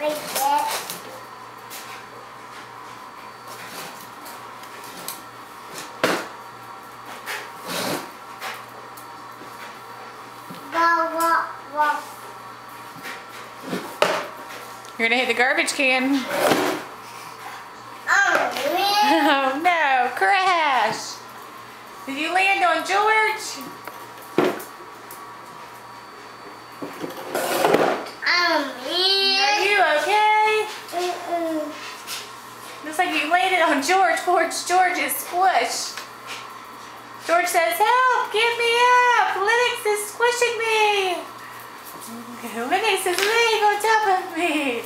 Like that. You're gonna hit the garbage can. Oh, Oh no, crash! Did you land on George? Are you okay? Looks like you landed on George. Poor George is squished. George says, help, get me up. Linux is squishing me. Linux is laying on top of me.